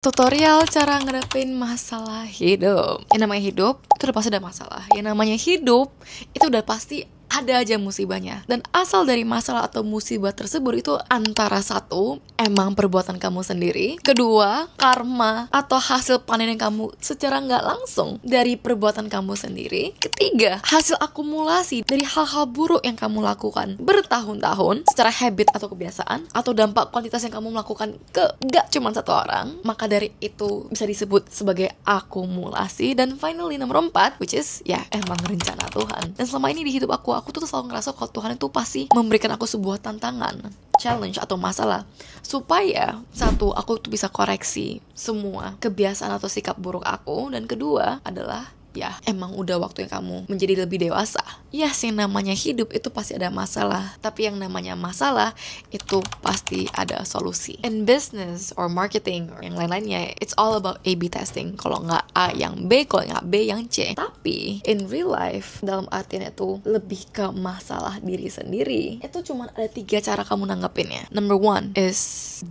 Tutorial cara ngadepin masalah hidup. Yang namanya hidup, itu udah pasti ada masalah. Yang namanya hidup, itu udah pasti ada aja musibahnya. Dan asal dari masalah atau musibah tersebut itu antara satu, emang perbuatan kamu sendiri. Kedua, karma atau hasil panen yang kamu secara nggak langsung dari perbuatan kamu sendiri. Ketiga, hasil akumulasi dari hal-hal buruk yang kamu lakukan bertahun-tahun secara habit atau kebiasaan, atau dampak kuantitas yang kamu melakukan ke nggak cuma satu orang. Maka dari itu bisa disebut sebagai akumulasi. Dan finally, nomor 4, which is ya emang rencana Tuhan. Dan selama ini di hidup aku tuh selalu ngerasa kalau Tuhan itu pasti memberikan aku sebuah tantangan, challenge atau masalah, supaya satu, aku tuh bisa koreksi semua kebiasaan atau sikap buruk aku. Dan kedua adalah ya emang udah waktunya kamu menjadi lebih dewasa. Yes, yang namanya hidup itu pasti ada masalah, tapi yang namanya masalah itu pasti ada solusi. In business or marketing or yang lain-lainnya, it's all about A/B testing. Kalau nggak A yang B, kalau nggak B yang C. Tapi in real life, dalam artian itu lebih ke masalah diri sendiri, itu cuma ada 3 cara kamu nanggepinnya. Number 1 is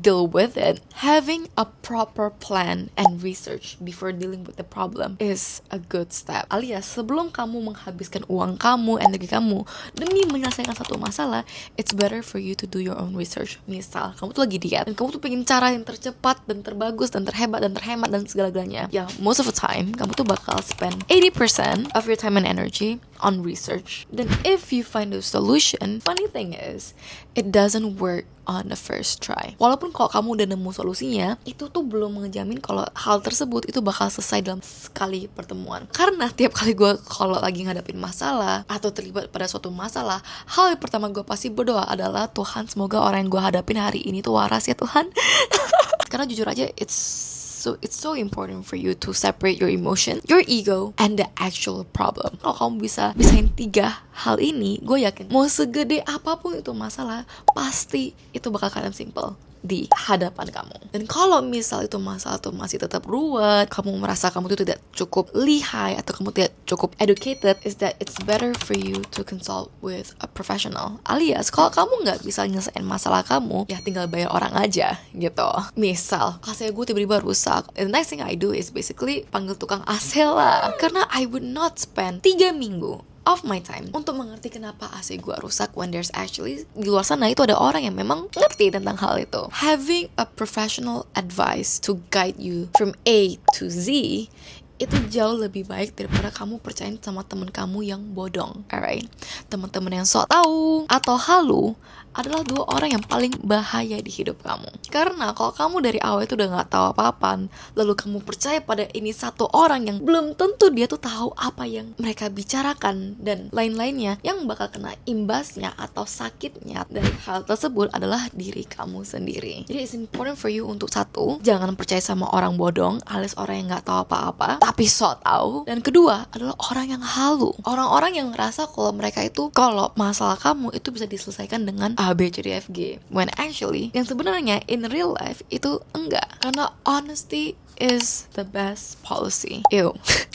deal with it. Having a proper plan and research before dealing with the problem is a good step. Alias, sebelum kamu menghabiskan uang kamu, energi kamu demi menyelesaikan satu masalah, it's better for you to do your own research. Misal, kamu tuh lagi diet dan kamu tuh pengen cara yang tercepat dan terbagus dan terhebat dan terhemat dan segala-galanya. Ya, most of the time kamu tuh bakal spend 80% of your time and energy on research. Then if you find a solution, funny thing is, it doesn't work on the first try. Walaupun kalau kamu udah nemu solusinya, itu tuh belum menjamin kalau hal tersebut itu bakal selesai dalam sekali pertemuan. Karena tiap kali gue kalau lagi ngadapin masalah atau terlibat pada suatu masalah, hal yang pertama gue pasti berdoa adalah, Tuhan, semoga orang yang gue hadapin hari ini tuh waras ya Tuhan. Karena jujur aja, it's so important for you to separate your emotion, your ego, and the actual problem. Kalau kamu bisa bisain 3 hal ini, gue yakin mau segede apapun itu masalah, pasti itu bakal kalian simple di hadapan kamu. Dan kalau misal itu masalah tuh masih tetap ruwet, kamu merasa kamu tuh tidak cukup lihai atau kamu tidak cukup educated, is that it's better for you to consult with a professional. Alias, kalau kamu nggak bisa nyelesain masalah kamu, ya tinggal bayar orang aja gitu. Misal AC gue tiba-tiba rusak, the next thing I do is basically panggil tukang AC lah. Karena I would not spend 3 minggu of my time untuk mengerti kenapa AC gue rusak, when there's actually di luar sana itu ada orang yang memang ngerti tentang hal itu. Having a professional advice to guide you from A to Z itu jauh lebih baik daripada kamu percayain sama temen kamu yang bodong. Alright, teman-teman yang sok tahu atau halu adalah 2 orang yang paling bahaya di hidup kamu. Karena kalau kamu dari awal itu udah gak tahu apa-apaan, lalu kamu percaya pada ini satu orang yang belum tentu dia tuh tahu apa yang mereka bicarakan dan lain-lainnya, yang bakal kena imbasnya atau sakitnya dari hal tersebut adalah diri kamu sendiri. Jadi it's important for you untuk satu, jangan percaya sama orang bodong alias orang yang gak tahu apa-apa tapi sok tahu. Dan kedua adalah orang yang halu, orang-orang yang ngerasa kalau mereka itu, kalau masalah kamu itu bisa diselesaikan dengan A, B, C, D, F, G, when actually yang sebenarnya in real life itu enggak. Karena honesty is the best policy.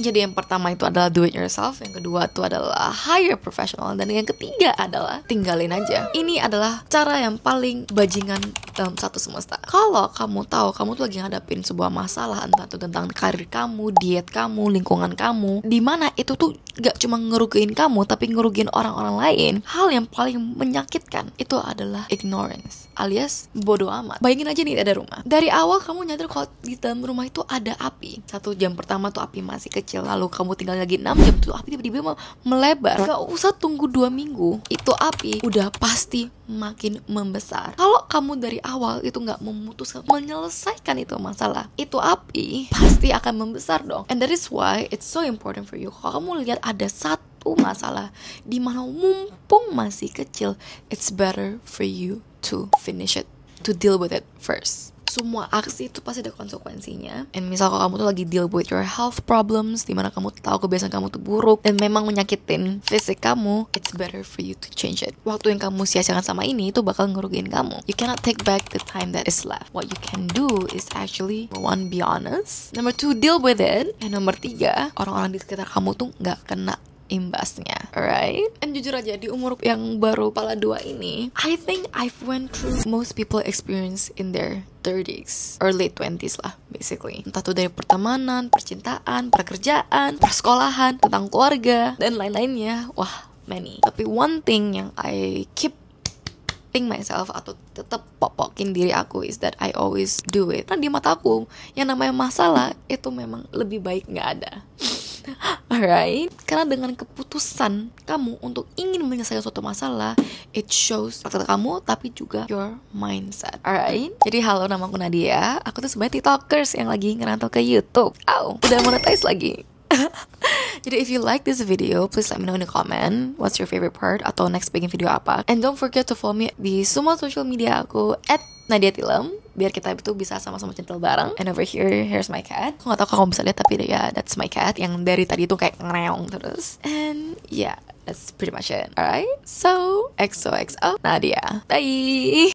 Jadi yang pertama itu adalah do it yourself, yang kedua itu adalah hire professional, dan yang ketiga adalah tinggalin aja. Ini adalah cara yang paling bajingan dalam satu semesta. Kalau kamu tahu kamu tuh lagi ngadapin sebuah masalah, entah itu tentang karir kamu, diet kamu, lingkungan kamu, dimana itu tuh gak cuma ngerugiin kamu tapi ngerugiin orang-orang lain, hal yang paling menyakitkan itu adalah ignorance, alias bodoh amat. Bayangin aja nih, ada rumah. Dari awal kamu nyadar kalau di dalam rumah itu ada api. 1 jam pertama tuh api masih kecil, lalu kamu tinggal lagi 6 jam tuh api tiba-tiba melebar. Gak usah tunggu 2 minggu, itu api udah pasti makin membesar. Kalau kamu dari awal itu gak memutuskan menyelesaikan itu masalah, itu api pasti akan membesar dong. And that is why it's so important for you, kalau kamu lihat ada satu masalah di mana mumpung masih kecil, it's better for you to finish it, to deal with it first. Semua aksi itu pasti ada konsekuensinya. And misal kalau kamu tuh lagi deal with your health problems, dimana kamu tahu kebiasaan kamu tuh buruk dan memang menyakitin fisik kamu, it's better for you to change it. Waktu yang kamu sia-siakan sama ini itu bakal ngerugiin kamu. You cannot take back the time that is left. What you can do is actually, number 1, be honest. Number 2, deal with it. And number 3, orang-orang di sekitar kamu tuh gak kena imbasnya, alright? And jujur aja di umur yang baru kepala 2 ini, I think I've went through most people experience in their 30s or late 20s lah basically. Entah tuh dari pertemanan, percintaan, pekerjaan, persekolahan, tentang keluarga, dan lain-lainnya. Wah, many. Tapi one thing yang I keep myself atau tetap popokin diri aku is that I always do it. Karena di mataku yang namanya masalah itu memang lebih baik nggak ada. Alright, karena dengan keputusan kamu untuk ingin menyelesaikan suatu masalah, it shows karakter kamu tapi juga your mindset. Alright, jadi halo, nama aku Nadia. Aku tuh sebenarnya tiktokers yang lagi ngerantau ke YouTube. Udah monetize lagi. Jadi if you like this video, please let me know in the comment what's your favorite part atau next bikin video apa. And don't forget to follow me di semua social media aku @NadiaTilem biar kita itu bisa sama-sama centil bareng. And over here, here's my cat. Aku gak tau kalau kamu bisa lihat, tapi ya that's my cat yang dari tadi tuh kayak ngereong terus. And yeah, that's pretty much it. Alright, so XOXO Nadia. Bye.